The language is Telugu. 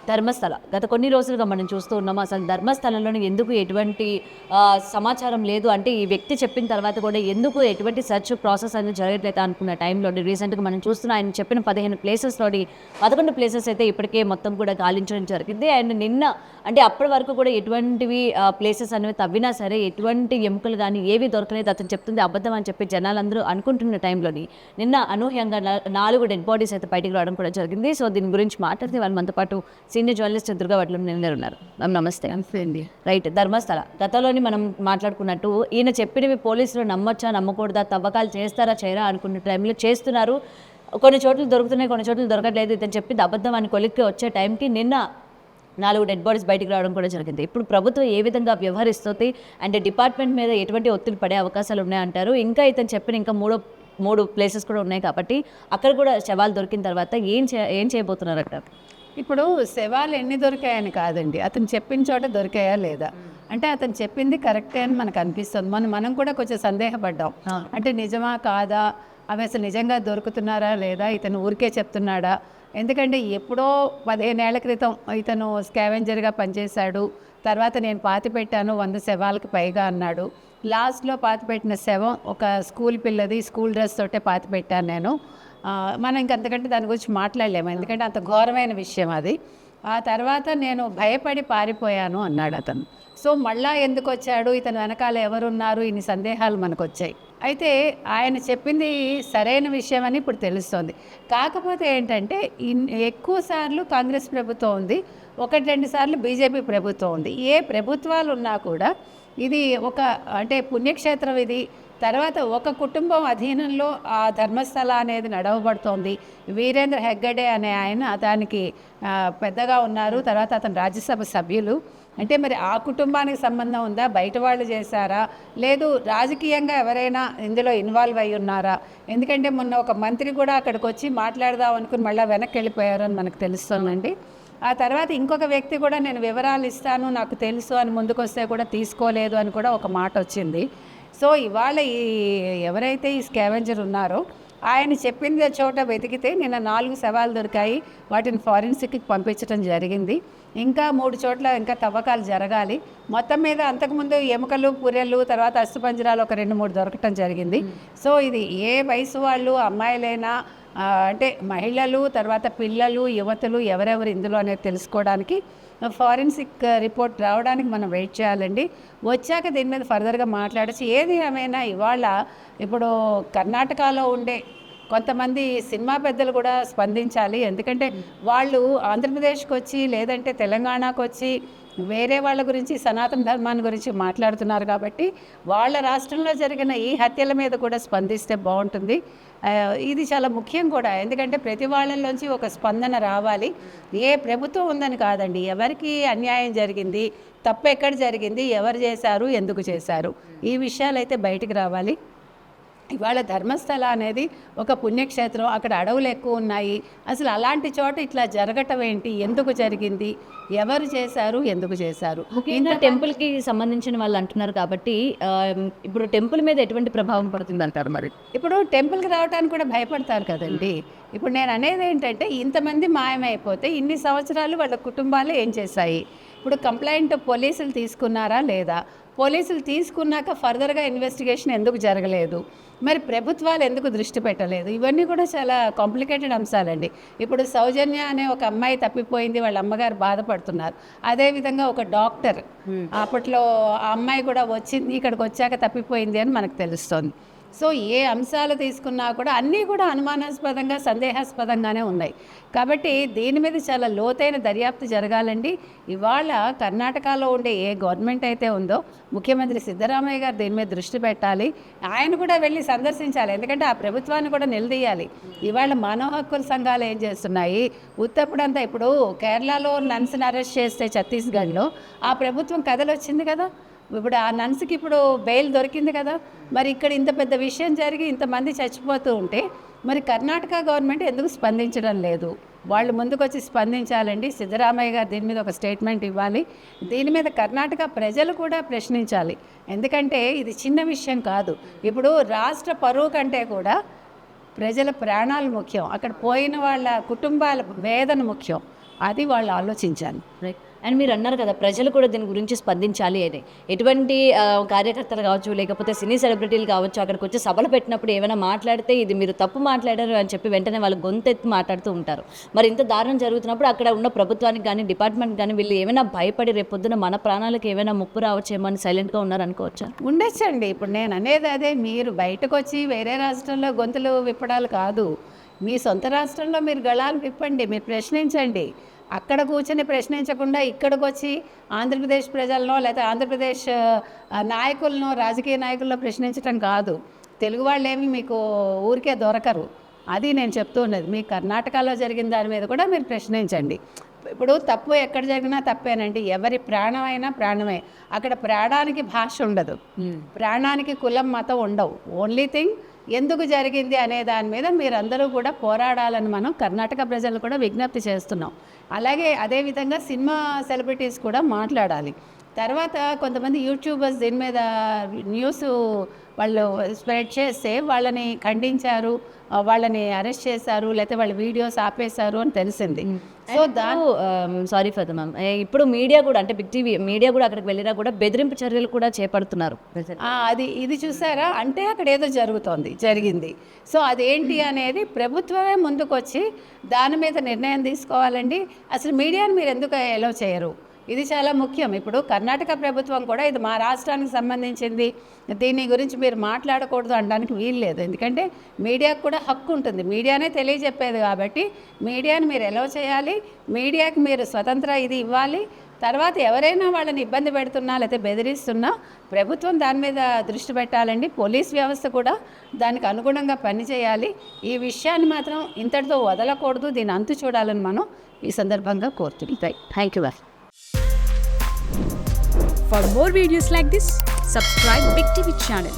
ధర్మస్థల గత కొన్ని రోజులుగా మనం చూస్తూ ఉన్నాము. అసలు ధర్మస్థలంలోని ఎందుకు ఎటువంటి సమాచారం లేదు అంటే, ఈ వ్యక్తి చెప్పిన తర్వాత కూడా ఎందుకు ఎటువంటి సెర్చ్ ప్రాసెస్ అనేది జరగట్లేదు అనుకున్న టైంలో రీసెంట్గా మనం చూస్తున్న ఆయన చెప్పిన 15 ప్లేసెస్లోని 11 ప్లేసెస్ అయితే ఇప్పటికే మొత్తం కూడా గాలించడం జరిగింది. అండ్ నిన్న అంటే అప్పటి వరకు కూడా ఎటువంటివి ప్లేసెస్ అనేవి తవ్వినా సరే ఎటువంటి ఎముకలు కానీ ఏవి దొరకలేదు, అతను చెప్తుంది అబద్ధం అని చెప్పి జనాలందరూ అనుకుంటున్న టైంలోని నిన్న అనూహ్యంగా 4 డెడ్ బాడీస్ అయితే బయటికి రావడం కూడా జరిగింది. సో దీని గురించి మాట్లాడితే వాళ్ళు మనతో పాటు సీనియర్ జర్నలిస్ట్ దుర్గా వడ్లం నిన్న ఉన్నారు. మ్యామ్ నమస్తే. నమస్తే అండి. రైట్, ధర్మస్థల గతంలోని మనం మాట్లాడుకున్నట్టు ఈయన చెప్పినవి పోలీసులు నమ్మొచ్చా నమ్మకూడదా, తవ్వకాలు చేస్తారా చేయరా అనుకున్న టైంలో చేస్తున్నారు. కొన్ని చోట్ల దొరుకుతున్నాయి, కొన్ని చోట్ల దొరకట్లేదు. ఇతను చెప్పింది అబద్ధం అని కొలిక్కి వచ్చే టైంకి నిన్న 4 డెడ్ బాడీస్ బయటికి రావడం కూడా జరిగింది. ఇప్పుడు ప్రభుత్వం ఏ విధంగా వ్యవహరిస్తుంది అంటే డిపార్ట్మెంట్ మీద ఎటువంటి ఒత్తిడి పడే అవకాశాలు ఉన్నాయంటారు? ఇంకా ఇతను చెప్పిన ఇంకా మూడు ప్లేసెస్ కూడా ఉన్నాయి కాబట్టి అక్కడ కూడా శవాలు దొరికిన తర్వాత ఏం చేయబోతున్నారట? ఇప్పుడు శవాలు ఎన్ని దొరికాయని కాదండి, అతను చెప్పిన చోట దొరికాయా లేదా అంటే అతను చెప్పింది కరెక్టే అని మనకు అనిపిస్తుంది. మనం కూడా కొంచెం సందేహపడ్డాం, అంటే నిజమా కాదా, అవి అసలు నిజంగా దొరుకుతున్నారా లేదా, ఇతను ఊరికే చెప్తున్నాడా. ఎందుకంటే ఎప్పుడో 15 ఏళ్ల క్రితం ఇతను స్కావెంజర్గా పనిచేశాడు. తర్వాత నేను పాతి పెట్టాను 100 శవాలకు పైగా అన్నాడు. లాస్ట్లో పాతిపెట్టిన శవం ఒక స్కూల్ పిల్లది, స్కూల్ డ్రెస్ తోటే పాతి పెట్టాను నేను. మనం ఇంకంతకంటే దాని గురించి మాట్లాడలేము, ఎందుకంటే అంత ఘోరమైన విషయం అది. ఆ తర్వాత నేను భయపడి పారిపోయాను అన్నాడు అతను. సో మళ్ళా ఎందుకు వచ్చాడు, ఇతను వెనకాల ఎవరున్నారు, ఇన్ని సందేహాలు మనకు వచ్చాయి. అయితే ఆయన చెప్పింది సరైన విషయం అని ఇప్పుడు తెలుస్తోంది. కాకపోతే ఏంటంటే ఎక్కువ సార్లు కాంగ్రెస్ ప్రభుత్వం ఉంది, 1-2 సార్లు బీజేపీ ప్రభుత్వం ఉంది. ఏ ప్రభుత్వాలు ఉన్నా కూడా ఇది అంటే పుణ్యక్షేత్రం ఇది. తర్వాత ఒక కుటుంబం అధీనంలో ఆ ధర్మస్థల అనేది నడవబడుతోంది. వీరేంద్ర హెగ్గడే అనే ఆయన దానికి పెద్దగా ఉన్నారు. తర్వాత అతను రాజ్యసభ సభ్యులు. అంటే మరి ఆ కుటుంబానికి సంబంధం ఉందా, బయట వాళ్ళు చేశారా, లేదు రాజకీయంగా ఎవరైనా ఇందులో ఇన్వాల్వ్ అయి ఉన్నారా? ఎందుకంటే మొన్న ఒక మంత్రి కూడా అక్కడికి వచ్చి మాట్లాడదాం అనుకుని మళ్ళీ వెనక్కి వెళ్ళిపోయారని మనకు తెలుస్తోందండి. ఆ తర్వాత ఇంకొక వ్యక్తి కూడా నేను వివరాలు ఇస్తాను నాకు తెలుసు అని ముందుకొస్తే కూడా తీసుకోలేదు అని కూడా ఒక మాట వచ్చింది. సో ఇవాళ ఎవరైతే ఈ స్కావెంజర్ ఉన్నారో ఆయన చెప్పింది చోట వెతికితే నిన్న 4 శవాలు దొరికాయి. వాటిని ఫారెన్సిక్కి పంపించడం జరిగింది. ఇంకా 3 చోట్ల ఇంకా తవ్వకాలు జరగాలి. మొత్తం మీద అంతకుముందు ఎముకలు, పుర్రెలు, తర్వాత అస్థిపంజరాలు ఒక 2-3 దొరకటం జరిగింది. సో ఇది ఏ వయసు వాళ్ళు, అమ్మాయిలైనా అంటే మహిళలు, తర్వాత పిల్లలు, యువతులు ఎవరెవరు ఇందులో అనేది తెలుసుకోవడానికి ఫారెన్సిక్ రిపోర్ట్ రావడానికి మనం వెయిట్ చేయాలండి. వచ్చాక దీని మీద ఫర్దర్గా మాట్లాడచ్చు. ఏది ఏమైనా ఇవాళ ఇప్పుడు కర్ణాటకలో ఉండే కొంతమంది సినిమా పెద్దలు కూడా స్పందించాలి. ఎందుకంటే వాళ్ళు ఆంధ్రప్రదేశ్కి వచ్చి లేదంటే తెలంగాణకు వచ్చి వేరే వాళ్ళ గురించి, సనాతన ధర్మాన్ని గురించి మాట్లాడుతున్నారు కాబట్టి వాళ్ళ రాష్ట్రంలో జరిగిన ఈ హత్యల మీద కూడా స్పందిస్తే బాగుంటుంది. ఇది చాలా ముఖ్యం కూడా, ఎందుకంటే ప్రతి వాళ్ళలోంచి ఒక స్పందన రావాలి. ఏ ప్రభుత్వం ఉందని కాదండి, ఎవరికి అన్యాయం జరిగింది, తప్పు ఎక్కడ జరిగింది, ఎవరు చేశారు, ఎందుకు చేశారు, ఈ విషయాలైతే బయటికి రావాలి. ఇవాళ ధర్మస్థల అనేది ఒక పుణ్యక్షేత్రం, అక్కడ అడవులు ఎక్కువ ఉన్నాయి. అసలు అలాంటి చోట ఇట్లా జరగటం ఏంటి, ఎందుకు జరిగింది, ఎవరు చేశారు, ఎందుకు చేశారు. ముఖ్యంగా టెంపుల్కి సంబంధించిన వాళ్ళు అంటున్నారు కాబట్టి ఇప్పుడు టెంపుల్ మీద ఎటువంటి ప్రభావం పడుతుంది అంటారు? మరి ఇప్పుడు టెంపుల్కి రావడానికి కూడా భయపడతారు కదండి. ఇప్పుడు నేను అనేది ఏంటంటే ఇంతమంది మాయమైపోతే ఇన్ని సంవత్సరాలు వాళ్ళ కుటుంబాలు ఏం చేశాయి. ఇప్పుడు కంప్లైంట్ పోలీసులు తీసుకున్నారా లేదా, పోలీసులు తీసుకున్నాక ఫర్దర్గా ఇన్వెస్టిగేషన్ ఎందుకు జరగలేదు, మరి ప్రభుత్వాలు ఎందుకు దృష్టి పెట్టలేదు, ఇవన్నీ కూడా చాలా కాంప్లికేటెడ్ అంశాలండి. ఇప్పుడు సౌజన్య అనే ఒక అమ్మాయి తప్పిపోయింది, వాళ్ళ అమ్మగారు బాధపడుతున్నారు. అదేవిధంగా ఒక డాక్టర్ అప్పట్లో ఆ అమ్మాయి కూడా వచ్చింది, ఇక్కడికి వచ్చాక తప్పిపోయింది అని మనకు తెలుస్తోంది. సో ఏ అంశాలు తీసుకున్నా కూడా అన్నీ కూడా అనుమానాస్పదంగా, సందేహాస్పదంగానే ఉన్నాయి. కాబట్టి దీని మీద చాలా లోతైన దర్యాప్తు జరగాలండి. ఇవాళ కర్ణాటకలో ఉండే ఏ గవర్నమెంట్ అయితే ఉందో ముఖ్యమంత్రి సిద్ధరామయ్య గారు దీని మీద దృష్టి పెట్టాలి. ఆయన కూడా వెళ్ళి సందర్శించాలి, ఎందుకంటే ఆ ప్రభుత్వాన్ని కూడా నిలదీయాలి. ఇవాళ మానవ హక్కుల సంఘాలు ఏం చేస్తున్నాయి, ఉత్తప్పుడంతా ఇప్పుడు కేరళలో నన్స్ని అరెస్ట్ చేస్తే ఛత్తీస్గఢ్లో ఆ ప్రభుత్వం కథలు వచ్చింది కదా, ఇప్పుడు ఆ నన్స్కి ఇప్పుడు బెయిల్ దొరికింది కదా. మరి ఇక్కడ ఇంత పెద్ద విషయం జరిగి ఇంతమంది చచ్చిపోతూ ఉంటే మరి కర్ణాటక గవర్నమెంట్ ఎందుకు స్పందించడం లేదు? వాళ్ళు ముందుకొచ్చి స్పందించాలండి. సిద్ధరామయ్య గారు దీని మీద ఒక స్టేట్మెంట్ ఇవ్వాలి. దీని మీద కర్ణాటక ప్రజలు కూడా ప్రశ్నించాలి, ఎందుకంటే ఇది చిన్న విషయం కాదు. ఇప్పుడు రాష్ట్ర పరువు కంటే కూడా ప్రజల ప్రాణాలు ముఖ్యం, అక్కడ పోయిన వాళ్ళ కుటుంబాల వేదన ముఖ్యం. అది వాళ్ళు ఆలోచించాలి. రైట్. అండ్ మీరు అన్నారు కదా ప్రజలు కూడా దీని గురించి స్పందించాలి అని. ఎటువంటి కార్యకర్తలు కావచ్చు, లేకపోతే సినీ సెలబ్రిటీలు కావచ్చు, అక్కడికి వచ్చి సభలు పెట్టినప్పుడు ఏమైనా మాట్లాడితే ఇది మీరు తప్పు మాట్లాడారు అని చెప్పి వెంటనే వాళ్ళు గొంతెత్తి మాట్లాడుతూ ఉంటారు. మరి ఇంత దారుణం జరుగుతున్నప్పుడు అక్కడ ఉన్న ప్రభుత్వానికి కానీ, డిపార్ట్మెంట్ కానీ వీళ్ళు ఏమైనా భయపడి రేపొద్దున మన ప్రాణాలకు ఏమైనా ముప్పు రావచ్చేమో అని సైలెంట్గా ఉన్నారు అనుకోవచ్చా? ఉండొచ్చండి. ఇప్పుడు నేను అనేది అదే, మీరు బయటకు వచ్చి వేరే రాష్ట్రంలో గొంతులు విప్పడాలు కాదు, మీ సొంత రాష్ట్రంలో మీరు గళాలు విప్పండి, మీరు ప్రశ్నించండి. అక్కడ కూర్చొని ప్రశ్నించకుండా ఇక్కడికి వచ్చి ఆంధ్రప్రదేశ్ ప్రజలను లేదా ఆంధ్రప్రదేశ్ నాయకులను, రాజకీయ నాయకులను ప్రశ్నించడం కాదు. తెలుగు వాళ్ళు ఏమి మీకు ఊరికే దొరకరు. అది నేను చెప్తూ ఉన్నది. మీ కర్ణాటకలో జరిగిన దాని మీద కూడా మీరు ప్రశ్నించండి. ఇప్పుడు తప్పు ఎక్కడ జరిగినా తప్పేనండి. ఎవరి ప్రాణమైనా ప్రాణమే. అక్కడ ప్రాణానికి భాష ఉండదు, ప్రాణానికి కులం మతం ఉండవు. ఓన్లీ థింగ్ ఎందుకు జరిగింది అనే దాని మీద మీరందరూ కూడా పోరాడాలని మనం కర్ణాటక ప్రజలు కూడా విజ్ఞప్తి చేస్తున్నాం. అలాగే అదేవిధంగా సినిమా సెలబ్రిటీస్ కూడా మాట్లాడాలి. తర్వాత కొంతమంది యూట్యూబర్స్ దీని మీద న్యూస్ వాళ్ళు స్ప్రెడ్ చేస్తే వాళ్ళని ఖండించారు, వాళ్ళని అరెస్ట్ చేశారు, లేకపోతే వాళ్ళ వీడియోస్ ఆపేశారు అని తెలిసింది. So sorry for the ma'am, ఇప్పుడు మీడియా కూడా అంటే బిగ్ టీవీ మీడియా కూడా అక్కడికి వెళ్ళినా కూడా బెదిరింపు చర్యలు కూడా చేపడుతున్నారు. ఇది చూసారా, అంటే అక్కడ ఏదో జరిగింది. సో అదేంటి అనేది ప్రభుత్వమే ముందుకొచ్చి దాని మీద నిర్ణయం తీసుకోవాలండి. అసలు మీడియాని మీరు ఎందుకు ఎలో చేయరు? ఇది చాలా ముఖ్యం. ఇప్పుడు కర్ణాటక ప్రభుత్వం కూడా ఇది మా రాష్ట్రానికి సంబంధించింది, దీని గురించి మీరు మాట్లాడకూడదు అనడానికి వీలు లేదు. ఎందుకంటే మీడియాకు కూడా హక్కు ఉంటుంది, మీడియానే తెలియజెప్పేది కాబట్టి మీడియాని మీరు ఎలో చేయాలి, మీడియాకి మీరు స్వతంత్ర ఇది ఇవ్వాలి. తర్వాత ఎవరైనా వాళ్ళని ఇబ్బంది పెడుతున్నా లేకపోతే బెదిరిస్తున్నా ప్రభుత్వం దాని మీద దృష్టి పెట్టాలండి. పోలీస్ వ్యవస్థ కూడా దానికి అనుగుణంగా పనిచేయాలి. ఈ విషయాన్ని మాత్రం ఇంతటితో వదలకూడదు, దీని అంతు చూడాలని మనం ఈ సందర్భంగా కోరుతున్నాం. Thank you ma'am. For more videos like this, subscribe Big TV channel.